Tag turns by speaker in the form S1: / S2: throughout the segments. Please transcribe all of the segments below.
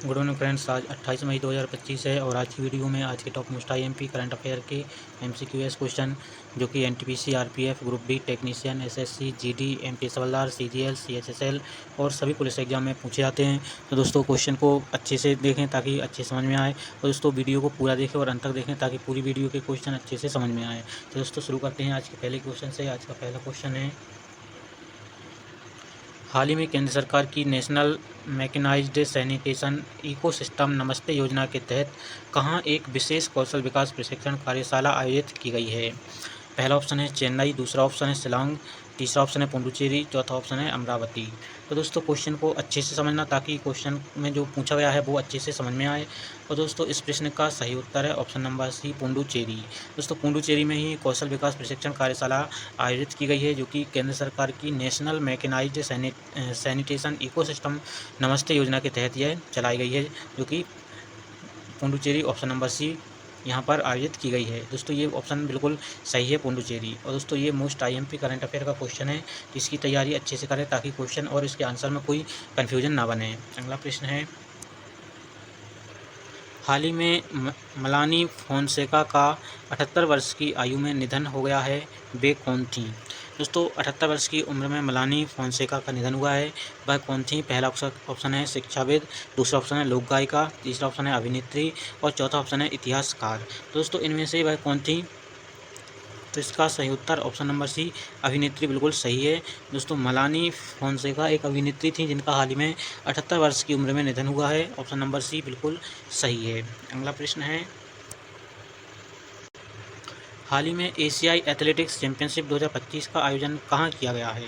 S1: Good morning friends. आज 28 मई 2025 है और आज की वीडियो में आज के top most IMP current affair के एमसीक्यूएस क्वेश्चन जो कि NTPC, RPF, group B technician, SSC, GD, MT सवालदार, सीजीएल, सीएचएसएल और सभी पुलिस एग्जाम में पूछे जाते हैं। तो दोस्तों क्वेश्चन को अच्छे से देखें ताकि अच्छे समझ में आए, और दोस्तों वीडियो को पूरा देखें और अंत तक देखें ताकि पूरी वीडियो के क्वेश्चन अच्छे से समझ में आए। तो दोस्तों शुरू करते हैं आज के पहले क्वेश्चन से। आज का पहला क्वेश्चन है, हाल ही में केंद्र सरकार की नेशनल मैकेनाइज्ड सैनिटेशन इकोसिस्टम नमस्ते योजना के तहत कहाँ एक विशेष कौशल विकास प्रशिक्षण कार्यशाला आयोजित की गई है? पहला ऑप्शन है चेन्नई, दूसरा ऑप्शन है शिलांग, तीसरा ऑप्शन है पुडुचेरी, चौथा ऑप्शन है अमरावती। तो दोस्तों क्वेश्चन को अच्छे से समझना ताकि क्वेश्चन में जो पूछा गया है वो अच्छे से समझ में आए। और दोस्तों इस प्रश्न का सही उत्तर है ऑप्शन नंबर सी, पुडुचेरी। दोस्तों पुडुचेरी में ही कौशल विकास प्रशिक्षण कार्यशाला आयोजित की गई है जो कि केंद्र सरकार की नेशनल मैकेनाइज्ड सैनिटेशन इकोसिस्टम नमस्ते योजना के तहत यह चलाई गई है, जो कि पुडुचेरी ऑप्शन नंबर सी यहाँ पर आयोजित की गई है। दोस्तों ये ऑप्शन बिल्कुल सही है, पुडुचेरी। और दोस्तों ये मोस्ट आईएमपी करंट अफेयर का क्वेश्चन है, तो इसकी तैयारी अच्छे से करें ताकि क्वेश्चन और इसके आंसर में कोई कन्फ्यूजन ना बने। अगला प्रश्न है, हाल ही में मलानी फोनसेका का 78 वर्ष की आयु में निधन हो गया है, वे कौन थीं? दोस्तों 78 वर्ष की उम्र में मलानी फोनसेका का निधन हुआ है, वह कौन थी? पहला ऑप्शन है शिक्षाविद, दूसरा ऑप्शन है लोक गायिका, तीसरा ऑप्शन है अभिनेत्री और चौथा ऑप्शन है इतिहासकार। दोस्तों इनमें से वह कौन थी? तो इसका सही उत्तर ऑप्शन नंबर सी, अभिनेत्री, बिल्कुल सही है। दोस्तों मलानी फोनसेका एक अभिनेत्री थी जिनका हाल ही में 78 वर्ष की उम्र में निधन हुआ है। ऑप्शन नंबर सी बिल्कुल सही है। अगला प्रश्न है, हाल ही में एशियाई एथलेटिक्स चैंपियनशिप 2025 का आयोजन कहाँ किया गया है?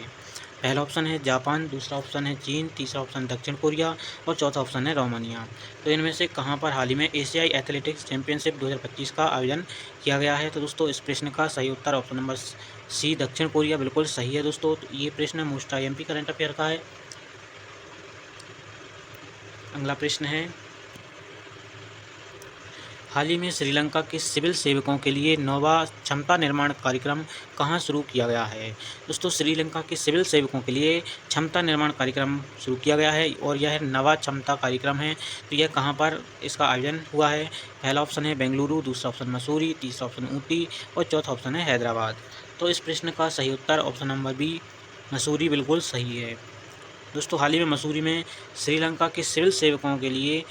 S1: पहला ऑप्शन है जापान, दूसरा ऑप्शन है चीन, तीसरा ऑप्शन दक्षिण कोरिया और चौथा ऑप्शन है रोमानिया। तो इनमें से कहाँ पर हाल ही में एशियाई एथलेटिक्स चैंपियनशिप 2025 का आयोजन किया गया है? तो दोस्तों इस प्रश्न का सही उत्तर ऑप्शन नंबर सी, दक्षिण कोरिया, बिल्कुल सही है। दोस्तों तो ये प्रश्न मोस्ट आईएमपी करंट अफेयर का है। अगला प्रश्न है, हाल ही में श्रीलंका के सिविल सेवकों के लिए नवा क्षमता निर्माण कार्यक्रम कहाँ शुरू किया गया है? दोस्तों श्रीलंका के सिविल सेवकों के लिए क्षमता निर्माण कार्यक्रम शुरू किया गया है और यह नवा क्षमता कार्यक्रम है। तो यह कहाँ पर इसका आयोजन हुआ है? पहला ऑप्शन है बेंगलुरु, दूसरा ऑप्शन मसूरी, तीसरा ऑप्शन ऊटी और चौथा ऑप्शन है हैदराबाद। तो इस प्रश्न का सही उत्तर ऑप्शन नंबर बी, मसूरी, बिल्कुल सही है। दोस्तों हाल ही में मसूरी में श्रीलंका के सिविल सेवकों के लिए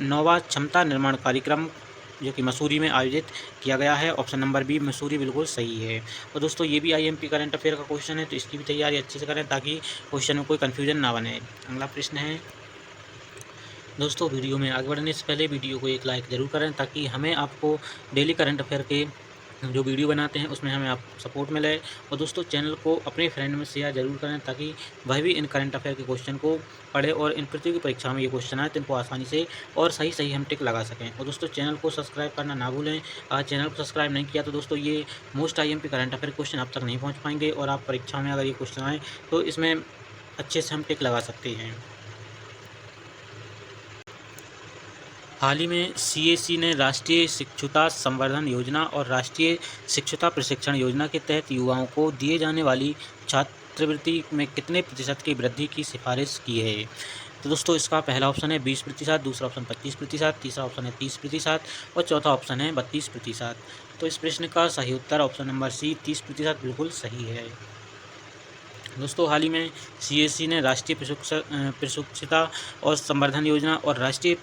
S1: नवा क्षमता निर्माण कार्यक्रम जो कि मसूरी में आयोजित किया गया है। ऑप्शन नंबर बी, मसूरी, बिल्कुल सही है। और दोस्तों ये भी आईएमपी करंट अफेयर का क्वेश्चन है, तो इसकी भी तैयारी अच्छे से करें ताकि क्वेश्चन में कोई कन्फ्यूजन ना बने। अगला प्रश्न है, दोस्तों वीडियो में आगे बढ़ने से पहले वीडियो को एक लाइक ज़रूर करें ताकि हमें आपको डेली करंट अफेयर के जो वीडियो बनाते हैं उसमें हमें आप सपोर्ट मिले। और दोस्तों चैनल को अपने फ्रेंड में शेयर जरूर करें ताकि वह भी इन करंट अफेयर के क्वेश्चन को पढ़े और इन प्रतियोगी परीक्षा में ये क्वेश्चन आए तो इनको आसानी से और सही हम टिक लगा सकें। और दोस्तों चैनल को सब्सक्राइब करना ना भूलें। अगर चैनल को सब्सक्राइब नहीं किया तो दोस्तों ये most IMP current affair question आप तक नहीं पहुँच पाएंगे और आप परीक्षा में अगर ये क्वेश्चन आए तो इसमें अच्छे से हम टिक लगा सकते हैं। हाल ही में सीएसी ने राष्ट्रीय शिक्षुता संवर्धन योजना और राष्ट्रीय शिक्षुता प्रशिक्षण योजना के तहत युवाओं को दिए जाने वाली छात्रवृत्ति में कितने प्रतिशत की वृद्धि की सिफारिश की है? तो दोस्तों इसका पहला ऑप्शन है 20%, दूसरा ऑप्शन 25%, तीसरा ऑप्शन है 30% और चौथा ऑप्शन है 32%। तो इस प्रश्न का सही उत्तर ऑप्शन नंबर सी, 30% बिल्कुल सही है। दोस्तों हाल ही में सीएससी ने राष्ट्रीय प्रशिक्षुता और संवर्धन योजना और राष्ट्रीय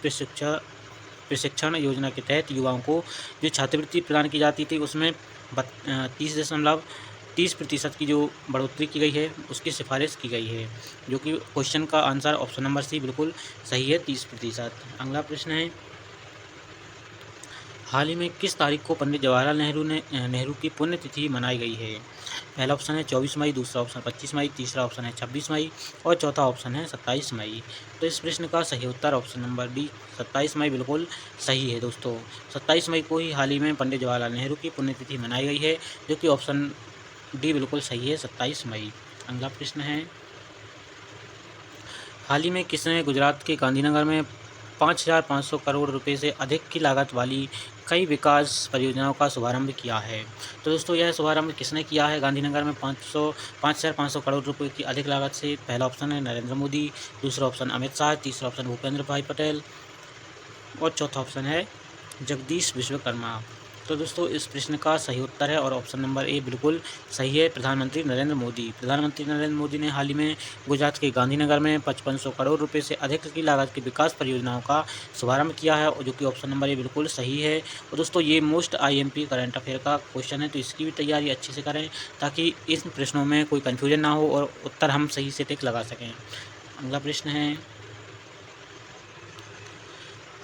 S1: प्रशिक्षण योजना के तहत युवाओं को जो छात्रवृत्ति प्रदान की जाती थी उसमें 30% की जो बढ़ोतरी की गई है उसकी सिफारिश की गई है, जो कि क्वेश्चन का आंसर ऑप्शन नंबर सी बिल्कुल सही है, 30%। अगला प्रश्न है, हाल ही में किस तारीख को पंडित जवाहरलाल नेहरू की पुण्यतिथि मनाई गई है? पहला ऑप्शन है 24 मई, दूसरा ऑप्शन 25 मई, तीसरा ऑप्शन है 26 मई और चौथा ऑप्शन है 27 मई। तो इस प्रश्न का सही उत्तर ऑप्शन नंबर डी, 27 मई, बिल्कुल सही है। दोस्तों 27 मई को ही हाल ही में पंडित जवाहरलाल नेहरू की पुण्यतिथि मनाई गई है, जो कि ऑप्शन डी बिल्कुल सही है, 27 मई। अगला प्रश्न है, हाल ही में किसने गुजरात के गांधीनगर में 5,500 करोड़ रुपए से अधिक की लागत वाली कई विकास परियोजनाओं का शुभारंभ किया है? तो दोस्तों यह शुभारंभ किसने किया है गांधीनगर में 5,500 करोड़ रुपए की अधिक लागत से? पहला ऑप्शन है नरेंद्र मोदी, दूसरा ऑप्शन अमित शाह, तीसरा ऑप्शन भूपेंद्र भाई पटेल और चौथा ऑप्शन है जगदीश विश्वकर्मा। तो दोस्तों इस प्रश्न का सही उत्तर है और ऑप्शन नंबर ए बिल्कुल सही है, प्रधानमंत्री नरेंद्र मोदी। प्रधानमंत्री नरेंद्र मोदी ने हाल ही में गुजरात के गांधीनगर में 5500 करोड़ रुपए से अधिक की लागत की विकास परियोजनाओं का शुभारंभ किया है, और जो कि ऑप्शन नंबर ए बिल्कुल सही है। और दोस्तों ये मोस्ट आईएमपी करंट अफेयर का क्वेश्चन है, तो इसकी भी तैयारी अच्छे से करें ताकि इन प्रश्नों में कोई कन्फ्यूजन ना हो और उत्तर हम सही से टिक लगा सकें। अगला प्रश्न है,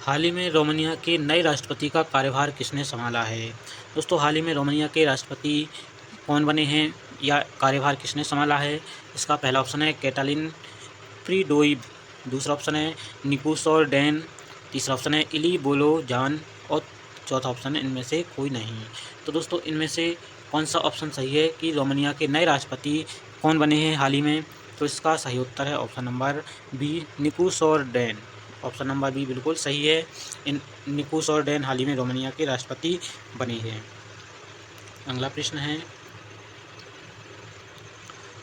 S1: हाल ही में रोमानिया के नए राष्ट्रपति का कार्यभार किसने संभाला है? दोस्तों हाल ही में रोमानिया के राष्ट्रपति कौन बने हैं या कार्यभार किसने संभाला है? इसका पहला ऑप्शन है कैटालिन प्रीडोइब, दूसरा ऑप्शन है निकोसोर डैन, तीसरा ऑप्शन है इली बोलो जान और चौथा ऑप्शन है इनमें से कोई नहीं। तो दोस्तों इनमें से कौन सा ऑप्शन सही है कि रोमानिया के नए राष्ट्रपति कौन बने हैं हाल ही में? तो इसका सही उत्तर है ऑप्शन नंबर बी निकोसोर डैन। ऑप्शन नंबर बी बिल्कुल सही है, इन निकोसोर डैन हाल ही में रोमानिया के राष्ट्रपति बने हैं। अगला प्रश्न है,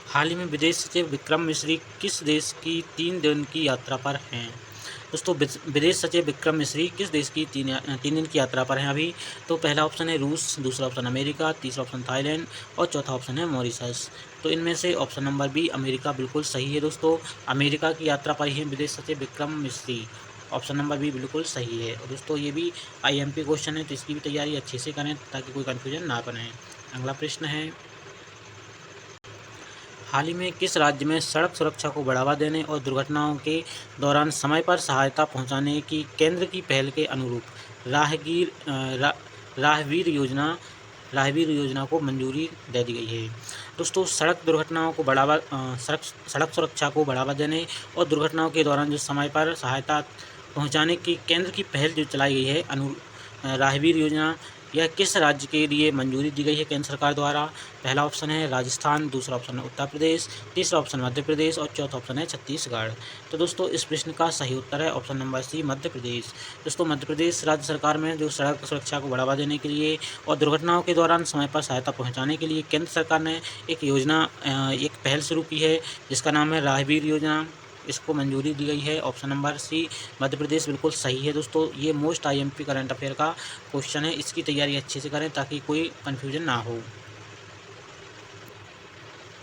S1: हाल ही में विदेश सचिव विक्रम मिश्री किस देश की 3 दिन की यात्रा पर हैं? दोस्तों विदेश सचिव विक्रम मिश्री किस देश की 3 दिन की यात्रा पर हैं अभी? तो पहला ऑप्शन है रूस, दूसरा ऑप्शन अमेरिका, तीसरा ऑप्शन थाईलैंड और चौथा ऑप्शन है मॉरिशस। तो इनमें से ऑप्शन नंबर बी अमेरिका बिल्कुल सही है दोस्तों, अमेरिका की यात्रा पर ही विदेश सचिव विक्रम मिश्री। ऑप्शन नंबर बी बिल्कुल सही है। और दोस्तों ये भी आईएमपी क्वेश्चन है, तो इसकी भी तैयारी अच्छे से करें ताकि कोई कन्फ्यूजन ना बने। अगला प्रश्न है, हाल ही में किस राज्य में सड़क सुरक्षा को बढ़ावा देने और दुर्घटनाओं के दौरान समय पर सहायता पहुंचाने की केंद्र की पहल के अनुरूप राहगीर योजना को मंजूरी दे दी गई है? दोस्तों सड़क दुर्घटनाओं को सड़क सुरक्षा को बढ़ावा देने और दुर्घटनाओं के दौरान जो समय पर सहायता पहुंचाने की केंद्र की पहल जो चलाई गई है राहगीर योजना, यह किस राज्य के लिए मंजूरी दी गई है केंद्र सरकार द्वारा? पहला ऑप्शन है राजस्थान, दूसरा ऑप्शन है उत्तर प्रदेश, तीसरा ऑप्शन मध्य प्रदेश और चौथा ऑप्शन है छत्तीसगढ़। तो दोस्तों इस प्रश्न का सही उत्तर है option number C Madhya Pradesh. दोस्तों मध्य प्रदेश राज्य सरकार में जो सड़क सुरक्षा को बढ़ावा देने के लिए और दुर्घटनाओं के दौरान समय पर सहायता पहुँचाने के लिए केंद्र सरकार ने एक योजना एक पहल शुरू की है जिसका नाम है राहगीर योजना, इसको मंजूरी दी गई है। Option number C Madhya Pradesh बिल्कुल सही है दोस्तों, ये मोस्ट आईएमपी करंट अफेयर का क्वेश्चन है, इसकी तैयारी अच्छे से करें ताकि कोई कन्फ्यूजन ना हो।